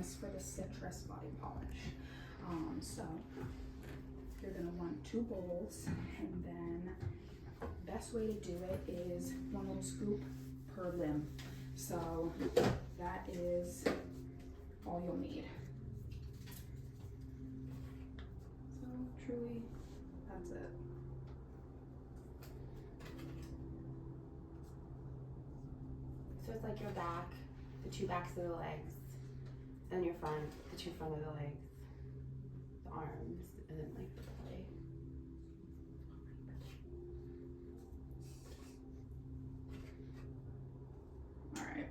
For the citrus body polish. So you're gonna want 2 bowls, and then the best way to do it is 1 little scoop per limb. So that is all you'll need. So truly, that's it. So it's like your back, the 2 backs of the legs, and your front, the 2 front of the legs, the arms, and then like the belly. All right.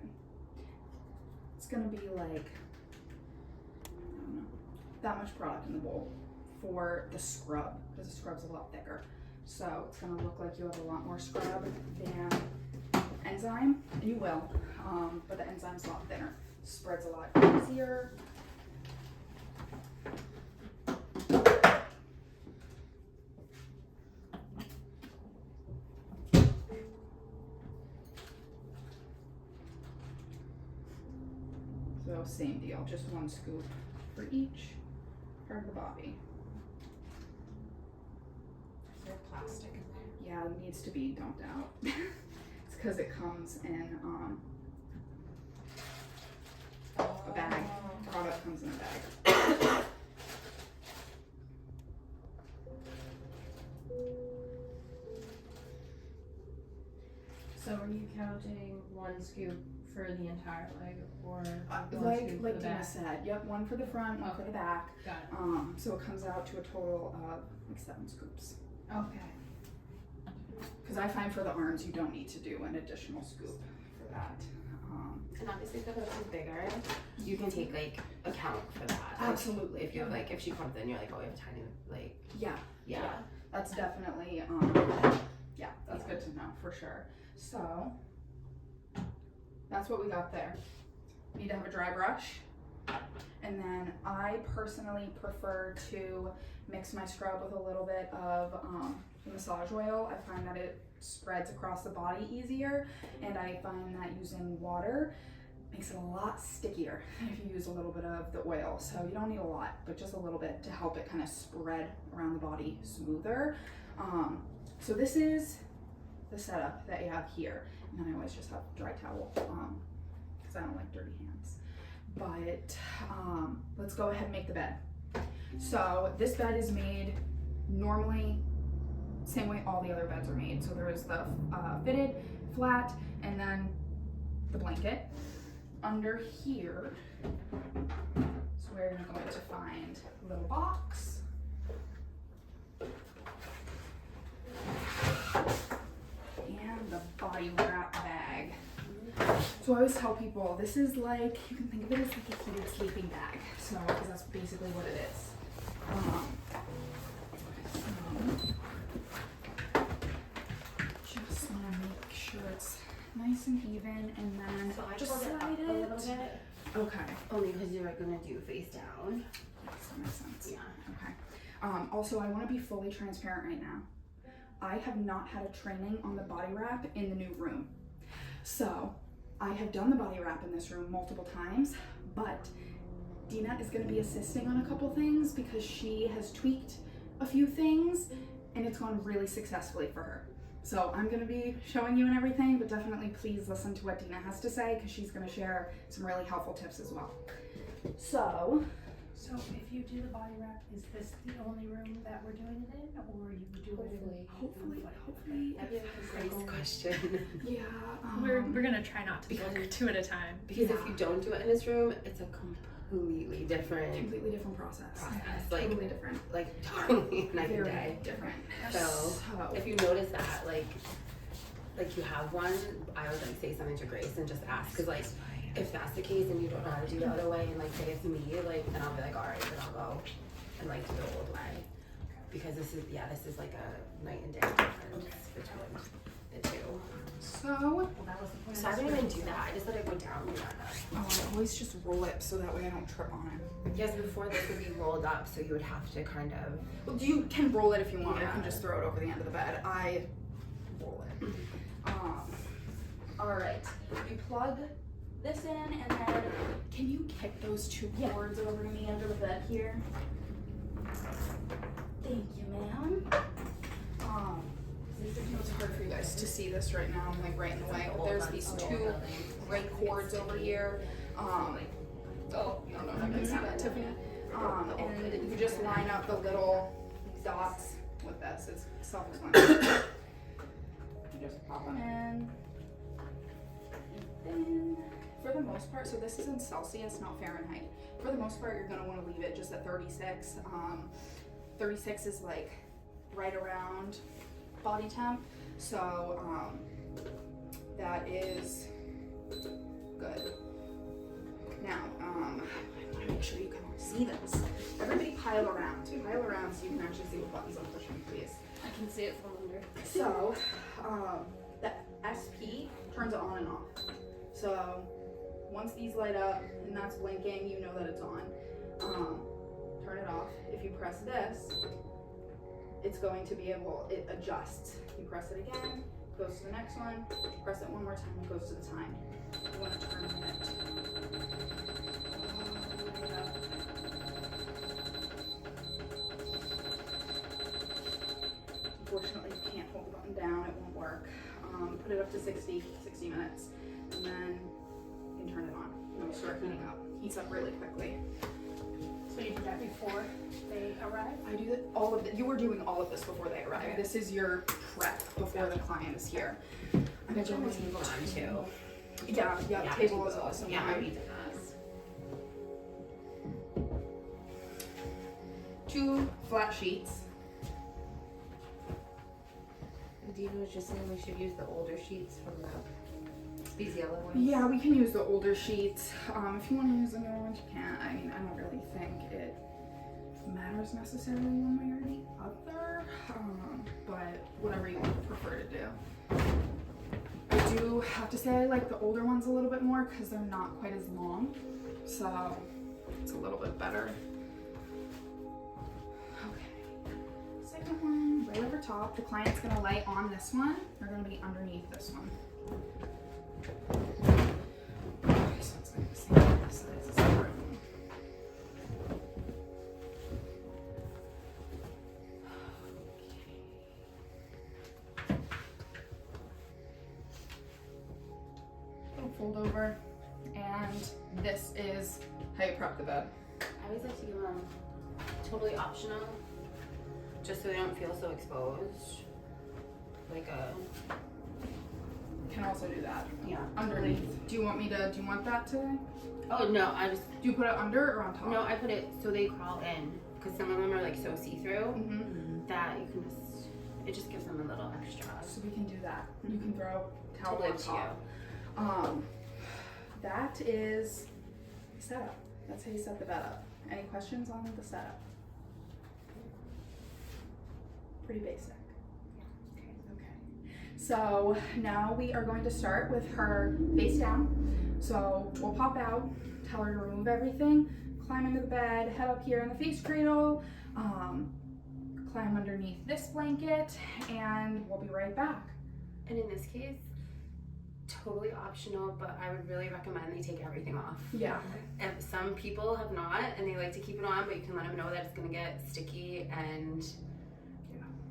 It's gonna be like, I don't know, that much product in the bowl for the scrub, because the scrub's a lot thicker. So it's gonna look like you have a lot more scrub than enzyme, and you will, but the enzyme's a lot thinner. Spreads a lot easier. So same deal, just 1 scoop for each part of the body. Is there plastic in there? Yeah, it needs to be dumped out. It's because it comes in a bag. Product comes in a bag. So are you counting 1 scoop for the entire leg, or 1 Like scoop for the Dina back? said, yep, 1 for the front, 1 for the back. Got it. So it comes out to a total of like 7 scoops. Okay. Because I find for the arms, you don't need to do an additional scoop for that. And obviously because it's bigger, you can take like account for that. Like, Absolutely. if you have like, if she comes in, you're like, oh, we have a tiny, like, Yeah, yeah. that's definitely, yeah, that's good to know for sure. So, that's what we got there. Need to have a dry brush. And then I personally prefer to mix my scrub with a little bit of massage oil. I find that it spreads across the body easier, and I find that using water makes it a lot stickier if you use a little bit of the oil. So you don't need a lot, but just a little bit to help it kind of spread around the body smoother. So this is the setup that you have here, and then I always just have dry towel because I don't like dirty hands. But let's go ahead and make the bed. So this bed is made normally same way all the other beds are made. So there is the fitted, flat, and then the blanket. Under here is where you're going to find a little box. And the body wrap bag. So I always tell people, this is like, you can think of it as like a heated sleeping bag. So, because that's basically what it is. Just want to make sure it's nice and even, and then So I just pulled it up slide a little it. bit, Okay, only because you're gonna do face down. that makes sense. Yeah. Okay. Also, I want to be fully transparent right now. I have not had a training on the body wrap in the new room. So, I have done the body wrap in this room multiple times, but Dina is going to be assisting on a couple things because she has tweaked a few things and it's gone really successfully for her. So I'm going to be showing you and everything, but definitely please listen to what Dina has to say because she's going to share some really helpful tips as well. So if you do the body wrap, is this the only room that we're doing it in, or you would do it in? hopefully, That's a great question. yeah. We're gonna try not to do 2 at a time. Because if you don't do it in this room, it's a completely different completely different process. like, Totally different. like totally night and Very day. different. So, if you notice that, like you have one, I would like say something to Grace and just ask, because like if that's the case and you don't know how to do the other way, and like say it's me, like then I'll be like, all right, then I'll go and like do the old way, because this is like a night and day difference between the two. So, Well, that was the point. So I didn't even do that. I just let it go down. I always just roll it so that way I don't trip on it. Yes, before this would be rolled up, so you would have to kind of. Well, you can roll it if you want. Yeah. You can just throw it over the end of the bed. I roll it. All right. You plug this in, and then can you kick those two cords over to me under the bed here? Thank you, ma'am. It's hard for you guys to see this right now. I'm like right in the way. But there's these two gray cords over here. Oh, I don't know if you can see that, Tiffany. And you just line up the little dots with this. It's self-explanatory. You just pop them in. And then, for the most part, so this is in Celsius, not Fahrenheit. For the most part, you're gonna want to leave it just at 36. 36 is like right around body temp, so that is good. Now, I want to make sure you can all see this. Everybody pile around so you can actually see what buttons I'm pushing, please. I can see it from under. So, the SP turns it on and off. So, once these light up and that's blinking, you know that it's on. Turn it off. If you press this, it's going to be able, it adjusts. You press it again, goes to the next one, press it one more time, it goes to the time. You want to turn it all the way up. Unfortunately, you can't hold the button down, it won't work. Put it up to 60 minutes, and then you can turn it on. It'll start heating up. Heats up really quickly. So you do that before they arrive? I do that, all of it. You were doing all of this before they arrive. Okay. This is your prep before the client is here. I'm gonna turn the table on too. Yeah, the table is awesome. Yeah, right? I need to pass. 2 flat sheets. Dina was just saying we should use the older sheets from these yellow ones. Yeah, we can use the older sheets. If you want to use the newer ones, you can. I mean, I don't really think it matters necessarily one way or the other, but whatever you prefer to do. I do have to say I like the older ones a little bit more because they're not quite as long, so it's a little bit better. Okay, second one, right over top. The client's gonna light on this one. They're gonna be underneath this one. Okay, so it's gonna be the same size as the room. Little fold over, and this is how you prep the bed. I always like to give them totally optional, just so they don't feel so exposed. Like a, Can also do that yeah. underneath. Do you want that to? Oh no, I just, Do you put it under or on top? no, I put it so they crawl in, because some of them are like so see-through Mm-hmm. that you can just, it just gives them a little extra. So we can do that. You can throw towel Totally on up to top. That is setup. That's how you set the bed up. Any questions on the setup? Pretty basic. Okay. So now we are going to start with her face down. So we'll pop out, tell her to remove everything, climb into the bed, head up here in the face cradle, climb underneath this blanket, and we'll be right back. And in this case, totally optional, but I would really recommend they take everything off. Yeah. If some people have not, and they like to keep it on, but you can let them know that it's gonna get sticky and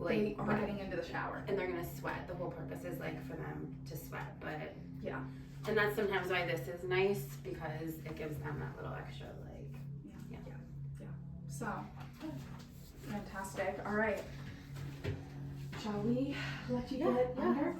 They like are wet. getting into the shower. And they're gonna sweat. The whole purpose is like for them to sweat, but Yeah. and that's sometimes why this is nice, because it gives them that little extra like So, fantastic. All right. Shall we let you get under?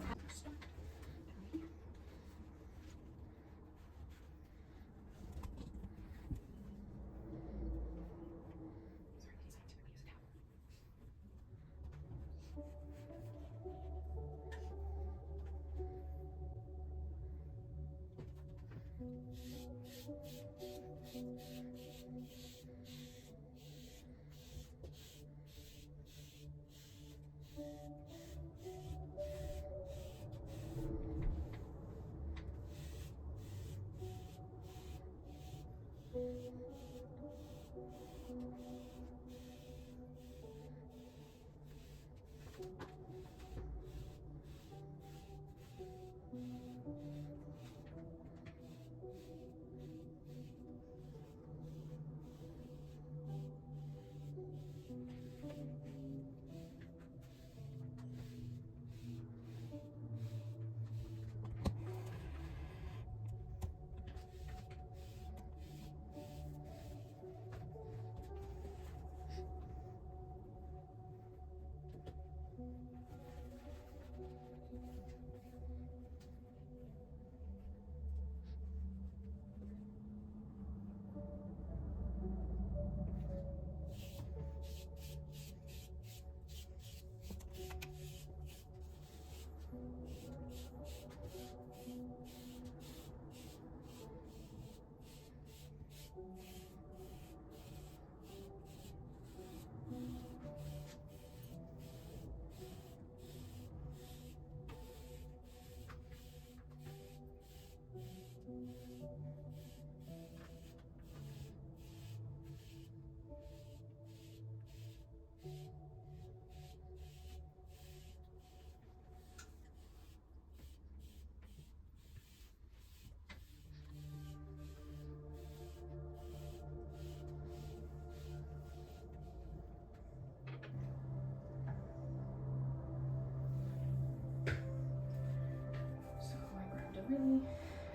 really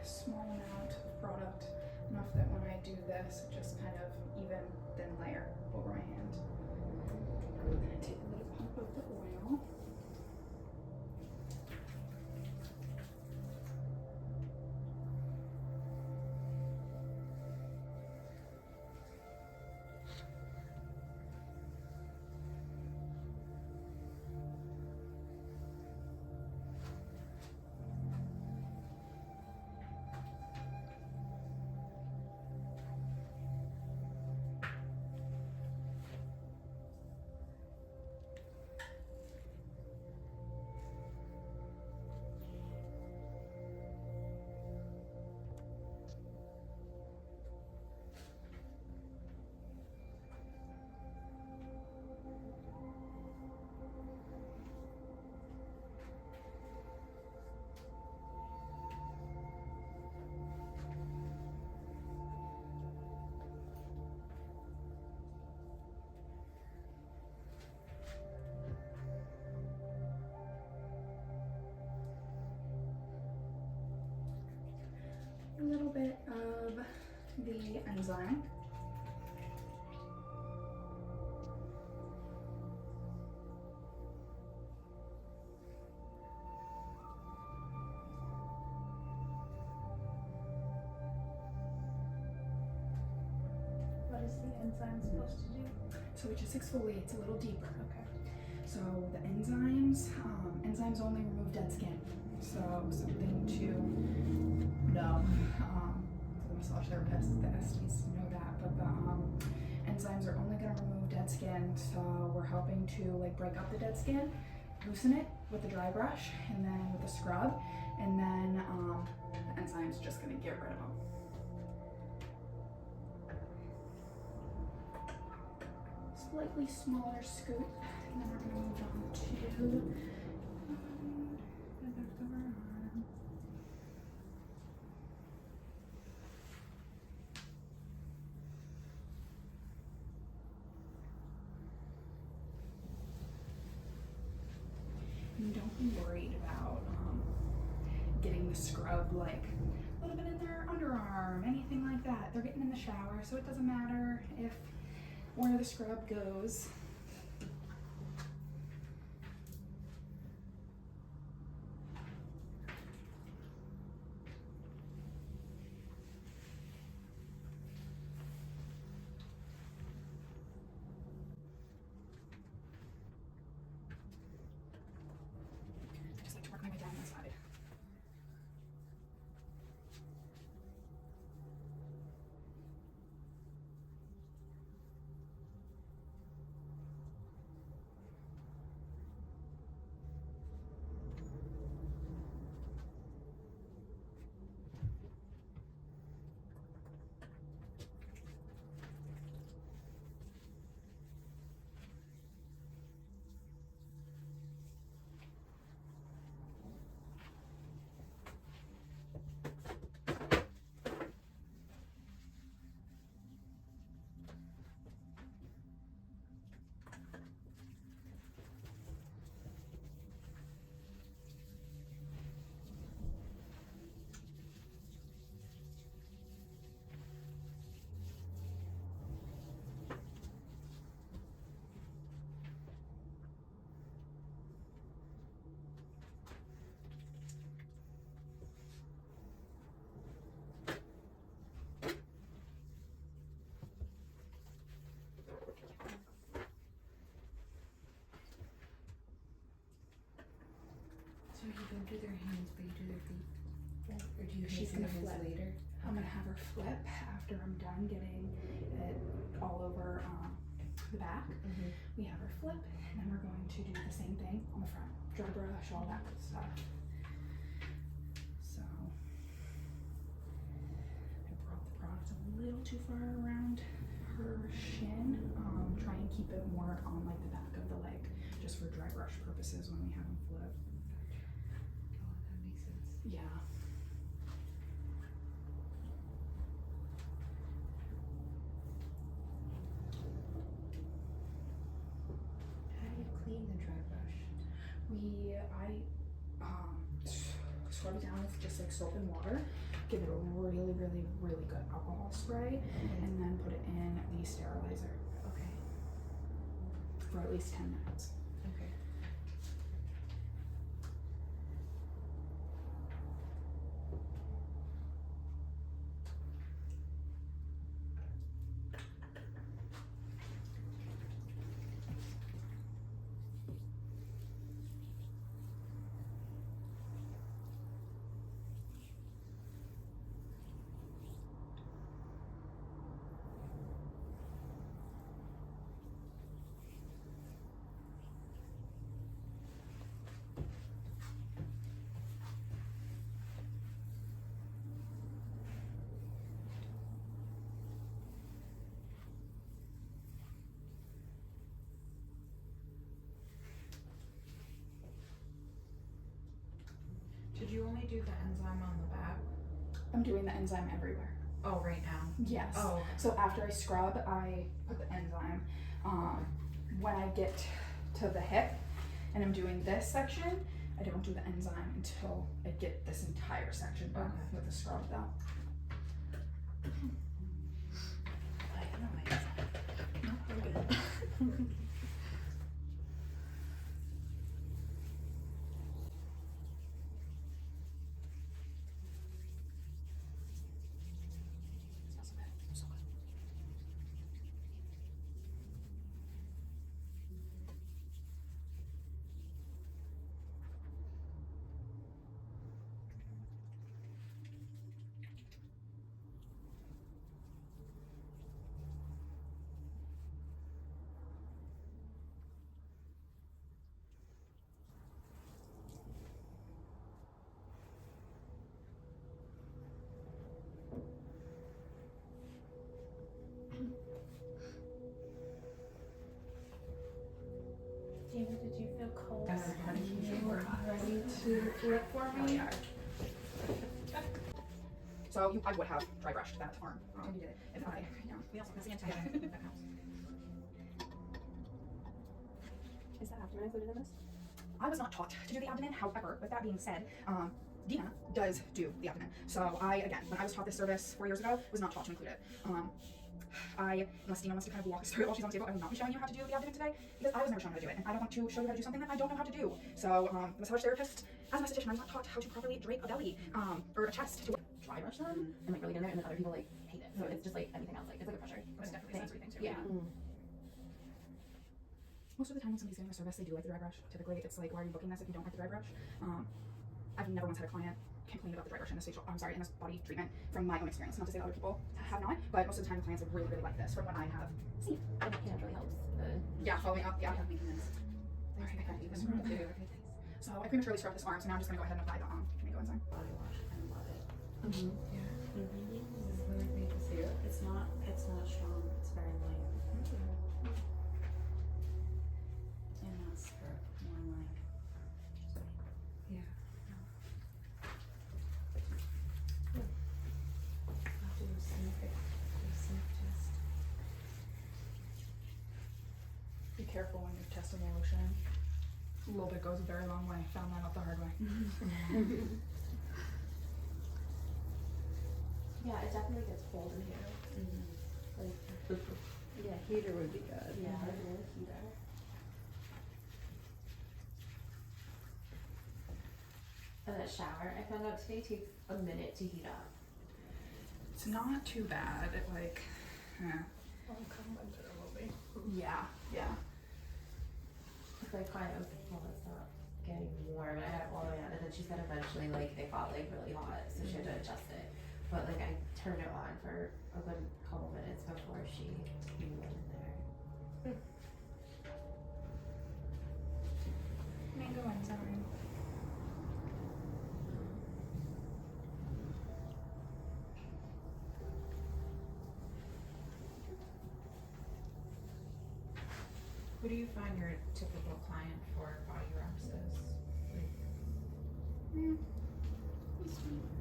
small amount of product, enough that when I do this, it just kind of even thin layer over my hand. I'm gonna take a little pump of the oil. A little bit of the enzyme. What is the enzyme supposed to do? So it just exfoliates a little deeper. Okay. So the enzymes only remove dead skin. So something to know. The massage therapist, the STs know that, but the enzymes are only going to remove dead skin. So we're helping to like break up the dead skin, loosen it with the dry brush, and then with the scrub, and then the enzyme's just going to get rid of them. Slightly smaller scoop, and then we're going to move on to the back of our arm. And don't be worried about getting the scrub like a little bit in their underarm, anything like that. They're getting in the shower, so it doesn't matter if where the scrub goes. I just like to work my way down this side. So you don't do their hands, but you do their feet? Or do you She's do their gonna hands flip. later? I'm gonna have her flip after I'm done getting it all over the back. Mm-hmm. We have her flip, and then we're going to do the same thing on the front. Dry brush, all that good stuff. So I brought the product a little too far around her shin. Try and keep it more on like the back of the leg, just for dry brush purposes when we have them flip. Oh, that makes sense. Yeah. How do you clean the dry brush? I scrub it down with just like soap and water. Give it a really, really, really good alcohol spray, and then put it in the sterilizer Okay. for at least 10 minutes. Okay. Did you only do the enzyme on the back? I'm doing the enzyme everywhere. Oh, right now. Yes. Oh, okay. So after I scrub, I put the enzyme. When I get to the hip and I'm doing this section, I don't do the enzyme until I get this entire section done Okay. with the scrub though. Gina, did you feel cold? Ready to flip for me? So I would have dry brushed that arm. You did it. If I, We also have sanitizer. Is the abdomen included in this? I was not taught to do the abdomen. However, with that being said, Dina does do the abdomen. So I, again, when I was taught this service 4 years ago, was not taught to include it. Unless Dina wants to kind of walk us through it while she's on the table, I will not be showing you how to do the abdomen today because I was never shown how to do it, and I don't want to show you how to do something that I don't know how to do. So, massage therapist, as a esthetician, I was not taught how to properly drape a belly, or a chest. Dry brush them and like really get in there, and then other people like hate it. So it's just like anything else. Like it's like a pressure. It's definitely a sensory thing too. Yeah. Most of the time when somebody's getting a service, they do like the dry brush. Typically, it's like, why are you booking this if you don't like the dry brush? I've never once had a client complain about the dry brush in this in this body treatment from my own experience. Not to say that other people have not, but most of the time the clients have really, really like this from what I have seen. And it really helps. Yeah, following up, yeah. Alright, Okay, so I prematurely scrubbed this arm, so now I'm just gonna go ahead and apply the Tomato enzyme. Body wash. I love it. Yeah. This is really neat to see it. It's not strong, it's very light. And that's for one leg. Yeah. I'll do a sniff test. Be careful when you're testing the lotion. A little bit goes a very long way. Found that out the hard way. Yeah, it definitely gets cold in here. Like, Yeah, heater would be good. yeah, like a little heater. And that shower, I found out today, takes a minute to heat up. It's not too bad. It like, yeah, yeah. It's like kind of, well, it's not getting warm, and I had it all the way on, and then she said eventually, like, they got, like, really hot, so she had to adjust it. But, like, I turned it on for a good couple minutes before she went in there. Mango enzyme. Who do you find your typical client for body wraps is?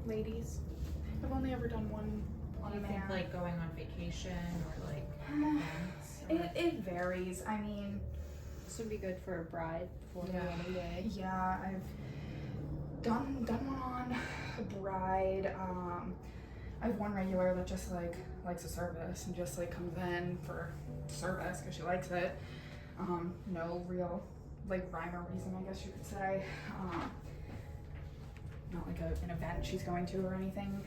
Ladies. I've only ever done one on Do a you man. think like going on vacation or like events? Or- It varies. I mean, This would be good for a bride before Yeah. the wedding day. yeah, done one on a bride. I have one regular that just like likes a service and just like comes in for service because she likes it. No real like rhyme or reason, I guess you could say. Not like an event she's going to or anything.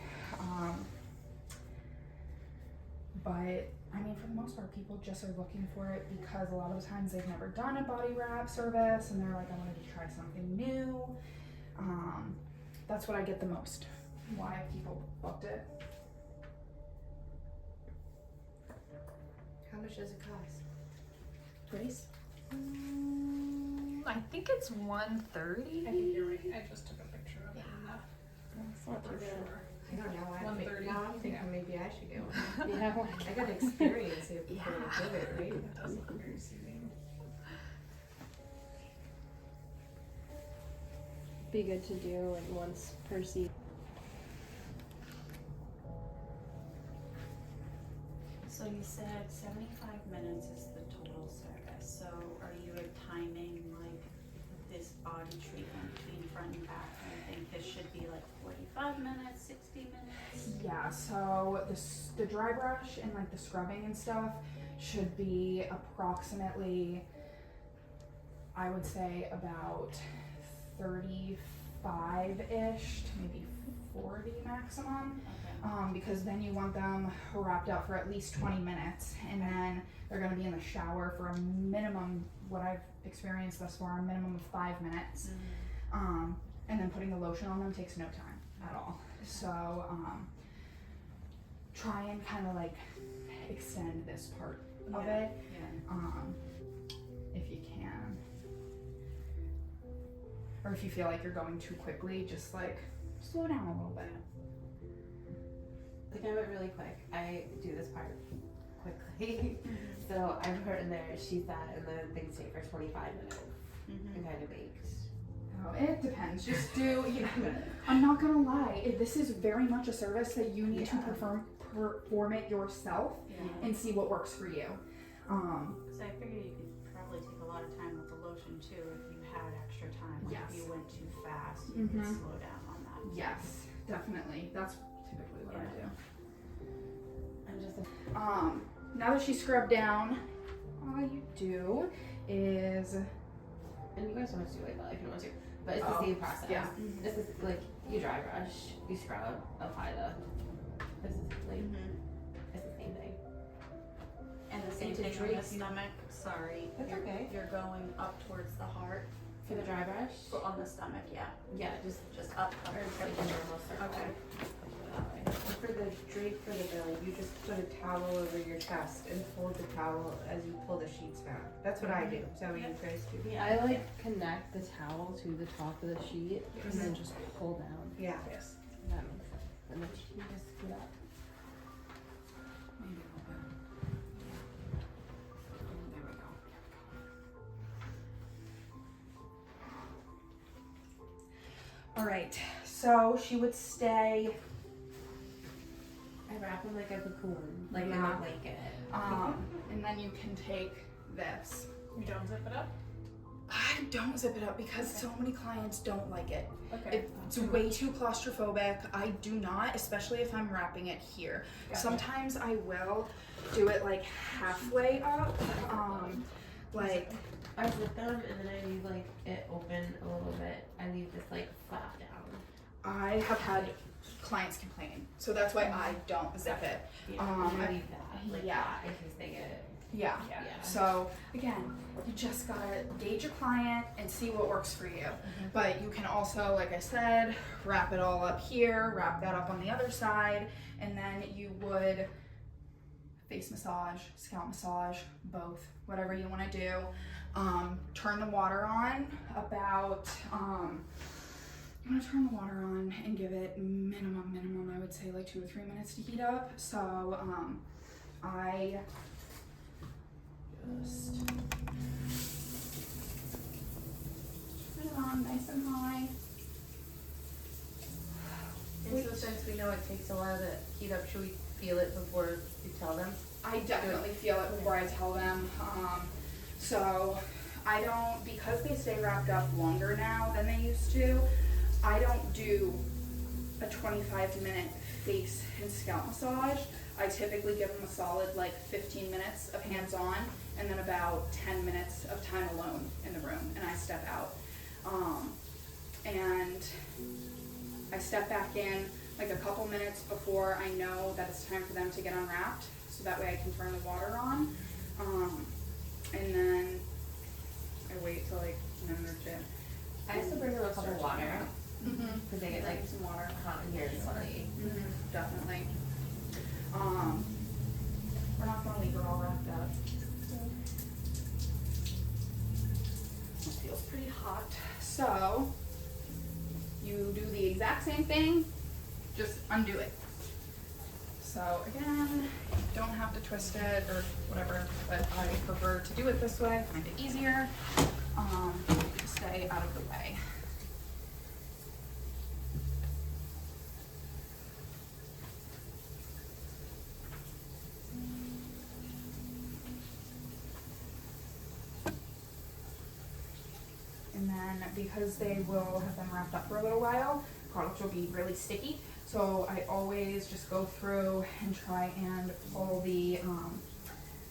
But I mean, for the most part, people just are looking for it because a lot of the times they've never done a body wrap service and they're like, I wanted to try something new. That's what I get the most. Why people booked it. How much does it cost? Grace? I think it's 130. I think you're right, I just took a picture of it. It's not too sure. I don't know. 130. Now I'm thinking maybe I should go. Yeah, I gotta experience it before I do it, right? It does look very soothing. be good to do and once per season. So you said 75 minutes is the total service, so are you timing like this body treatment between front and back? I think this should be like 45 minutes, 60 minutes? Yeah, so the dry brush and like the scrubbing and stuff should be approximately, I would say about 35-ish to maybe 40 maximum. Okay. Because then you want them wrapped up for at least 20 minutes, and then they're going to be in the shower for a minimum, what I've experienced thus far, a minimum of 5 minutes. And then putting the lotion on them takes no time at all. So try and kind of like extend this part of Yeah, it, yeah. if you can. Or if you feel like you're going too quickly, just like slow down a little bit. Like I went really quick. I do this part quickly. So I've heard in there she said, and then things take for 25 minutes and kind of baked. Oh, it depends. Just do, I'm not gonna lie, this is very much a service that you need to perform it yourself Yeah. and see what works for you. Because I figured you could probably take a lot of time with the lotion too if you had extra time. Like Yes. if you went too fast, you could Mhm. slow down on that. Yes, definitely. That's typically what I do. I'm just Now that she's scrubbed down, all you do is, and you guys don't have to do it if you don't want to, but it's Oh, the same process. yeah. This is like you dry brush, you scrub, apply this is like it's the same thing. And the same to thing on drape the you- stomach. Sorry. That's you're, okay. You're going up towards the heart. For the dry brush, So on the stomach, yeah. yeah, just Up. or it's like a normal circle. Okay. That way. For the drape for the belly, you just put a towel over your chest and fold the towel as you pull the sheets back. That's what I do. Is that what you guys do? Yeah, I like connect the towel to the top of the sheet and then just pull down. Yeah. Yes. That makes sense. And then you just do that. maybe a little bit. There we go. All right, so she would stay, I wrap them like a cocoon, like in Yeah. a blanket. and then you can take this. You don't zip it up? I don't zip it up because so many clients don't like it. Okay. It's way too claustrophobic. I do not, especially if I'm wrapping it here. Gotcha. Sometimes I will do it like halfway up, like I zip them and then I leave like it open a little bit. I leave this like flap down. I have had clients complain, so that's why I don't zip it. Yeah, Um, I leave that like yeah. that in case they get it. Yeah. Yeah. So again, you just gotta gauge your client and see what works for you. But you can also, like I said, wrap it all up here, wrap that up on the other side, and then you would face massage, scalp massage, both, whatever you want to do. Turn the water on about. I'm gonna turn the water on and give it minimum, I would say like 2 or 3 minutes to heat up. So I just turn it on nice and high. And so since we know it takes a while to heat up, should we feel it before we tell them? I definitely feel it before I tell them. So I don't, because they stay wrapped up longer now than they used to, I don't do a 25-minute face and scalp massage. I typically give them a solid like 15 minutes of hands-on and then about 10 minutes of time alone in the room, and I step out. And I step back in like a couple minutes before I know that it's time for them to get unwrapped, so that way I can turn the water on. And then I wait till like a minute or two. I used to bring them a cup of water, Mm-hmm. cause they get like Some water. hot in here and sweaty. Definitely. We're not gonna leave her all wrapped up. It feels pretty hot. So, you do the exact same thing, just undo it. So again, don't have to twist it or whatever, but I prefer to do it this way, find it easier, to stay out of the way. And then because they will have been wrapped up for a little while, product will be really sticky. So I always just go through and try and pull the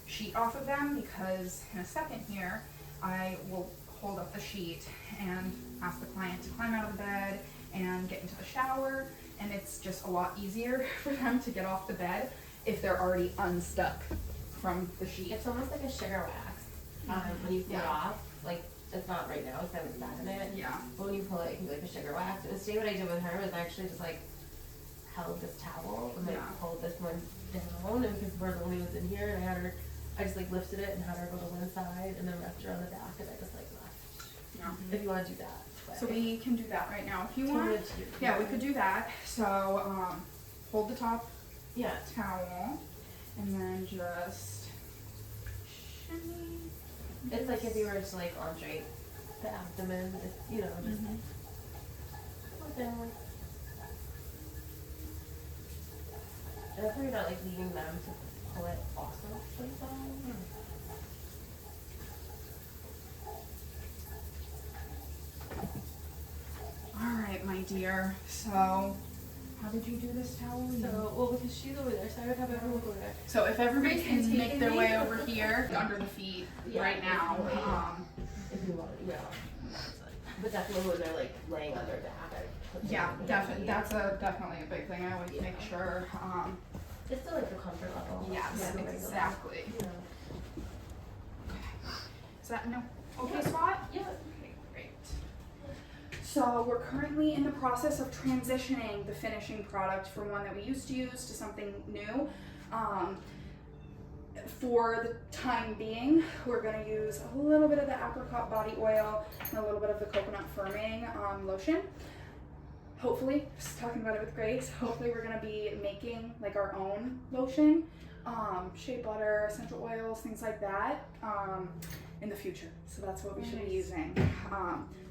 sheet off of them, because in a second here, I will hold up the sheet and ask the client to climb out of the bed and get into the shower, and it's just a lot easier for them to get off the bed if they're already unstuck from the sheet. It's almost like a sugar wax. When you pull it Yeah. off, like, it's not right now, because I haven't sat in it. Yeah. But when you pull it, it can be like a sugar wax. And today what I did with her was I actually just like held this towel and like Yeah. pulled this one down, and because we're the only ones in here, and I just like lifted it and had her go to one side and then wrapped her on the back, and I just like left. Yeah. If you wanna do that. So we can do that right now if you Totally want. up to you. Yeah, we could do that. So hold the top Yeah. towel and then just shimmy. It's like if you were to like entree the abdomen, it's, you know, just Mhm. pull it down. And if you're not like leaving them to pull it also sometimes. All right, my dear. So how did you do this towel? So, well, because she's over there, so I would have everyone go there. So if everybody Grace, can you make taking their me? way over here, under the feet Yeah. right now. If you want, yeah. But definitely when they're like laying on their back, I put Yeah, them definitely. That's definitely a big thing. I always make Yeah. sure. It's still like the comfort level. Yes, Yeah, regular. exactly. Yeah. Is that no okay spot? Yeah. Okay, great. So we're currently in the process of transitioning the finishing product from one that we used to use to something new. For the time being, we're going to use a little bit of the apricot body oil and a little bit of the coconut firming lotion. Hopefully, just talking about it with Grace, hopefully we're going to be making like our own lotion, shea butter, essential oils, things like that in the future. So that's what we should be using.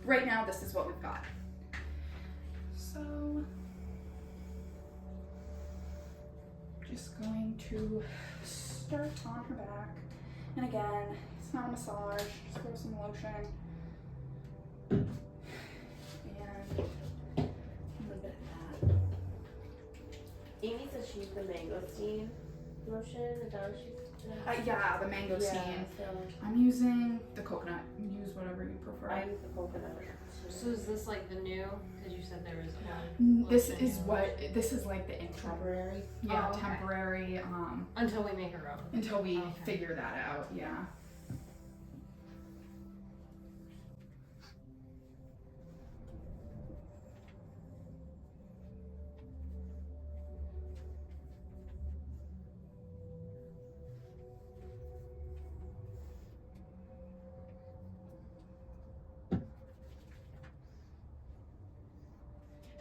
Right now, this is what we've got. So, just going to start on her back. And again, it's not a massage, just throw some lotion. And leave it at that. Amy says she used the mangosteen lotion. Is that what she's Yeah, the mango Yeah, steam. so I'm using the coconut. Use whatever you prefer. I use the coconut. So is this like the new, cause you said there was one This lotion is and what, this is like the intro. Temporary. Yeah, Oh, okay. temporary, until we make our own. until we Okay. figure that out, yeah.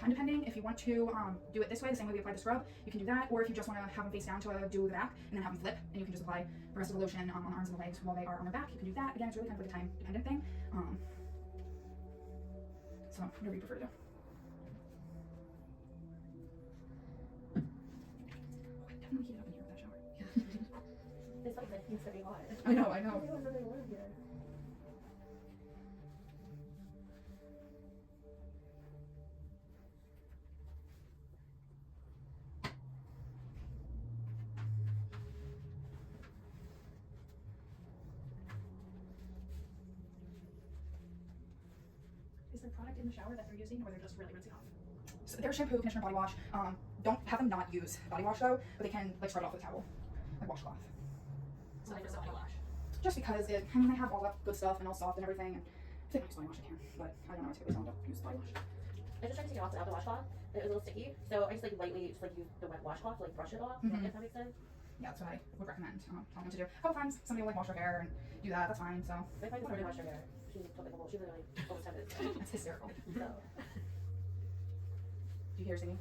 Time depending, if you want to do it this way, the same way we apply the scrub, you can do that, or if you just want to have them face down to do the back, and then have them flip, and you can just apply the rest of the lotion on the arms and the legs while they are on their back, you can do that. Again, it's really kind of like a time dependent thing. So, whatever you prefer to do. Oh, I definitely heat it up in here with that shower. It's like making pretty hot. I know, I know. I don't really live here. product in the shower that they're using, or they're just really rinsing off? So their shampoo, conditioner, body wash. Don't have them not use body wash though, but they can like scrub it off with a towel, like washcloth. So they just body wash. Just because it, I mean, they have all that good stuff and all soft and everything. And if they don't use body wash, they can. But I don't know, I typically don't use body wash. I just tried to take it off without the washcloth, and it was a little sticky. So I just like lightly just like use the wet washcloth to like brush it off. Mhm. If that makes sense. Yeah, that's what I would recommend telling them to do. A couple times, somebody will like wash their hair and do that. That's fine. So My friend just wash her hair. She told me the whole. She literally almost had it. that's hysterical. So. Do you hear singing?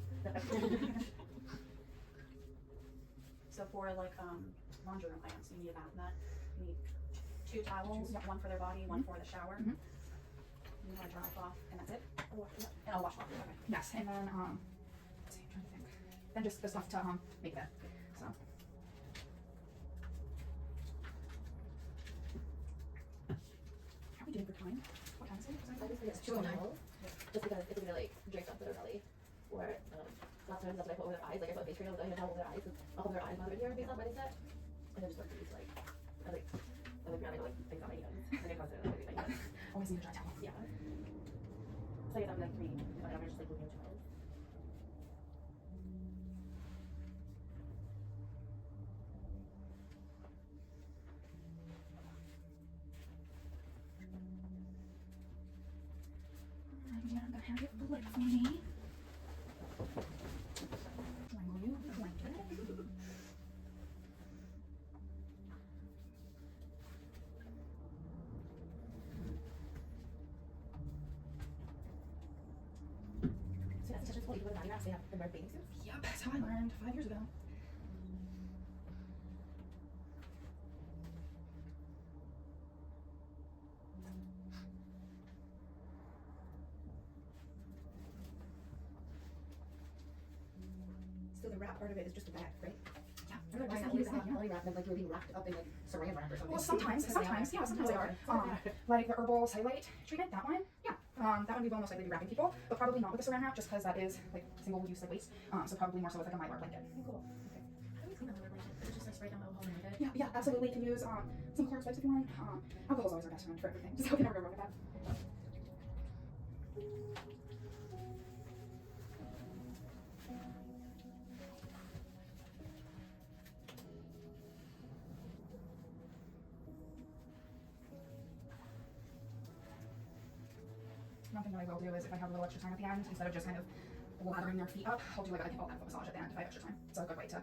So for like laundry room items, you need a bath mat, you need 2 towels, Yep. one for their body, one for the shower. Mhm. You want a dry cloth, and that's it? Yeah. And a washcloth, okay. Yes, and then let's see, I'm trying to think. Then just the stuff to make that. So. How are we doing for time? What time is it? I just think it's 209. Just because it's gonna like drape up to their belly, or lots of times that's what I put over their eyes. Like I put face cream over their eyes. I'll hold their eyes bother here based on what they said, and then just like use like I grab like things on my hands, and it comes in and everything. Always need a dry towel. Yeah. So I guess I'm like 3, but I'm just like moving your toes. Yeah, I'm gonna have you flip for me. Strangle you with a blanket. So that's just what you do with body wraps. They have the red bathing suits. Yep, that's how I learned 5 years ago. So the wrap part of it is just a bag, right? Yeah. Why Just not use use that. belly wrap, like you're being wrapped up in like saran wrap or something? Well, sometimes, yeah, sometimes they are. Like the herbal cellulite treatment, that one, yeah. That one we will most likely be wrapping people, but probably not with the saran wrap, just because that is like single use like waste. So probably more so with like a mylar blanket. Cool. Okay. How do you clean a liver blanket? Is it just like spray down the whole blanket? Yeah, yeah, absolutely. You can use some Clorox wipes if you want. Alcohol's always our best friend for everything. Just so we never go wrong with that. One thing that I will do is if I have a little extra time at the end, instead of just kind of lathering their feet up, I'll do like a foot massage at the end if I have extra time. It's a good way to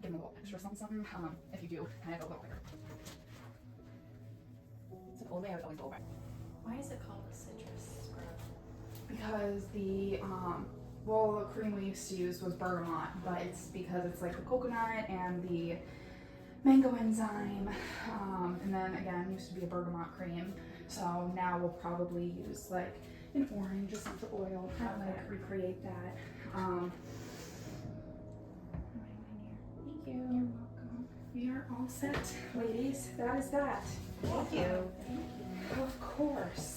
give them a little extra something, if you do kind of go a little quicker. So the old way I would always go over. Why is it called a citrus scrub? Because the well, the cream we used to use was bergamot, but it's because it's like the coconut and the mango enzyme, and then again used to be a bergamot cream. So now we'll probably use like an orange essential oil, kind of like recreate that. Thank you. You're welcome. We are all set, ladies. That is that. Thank you. Of course.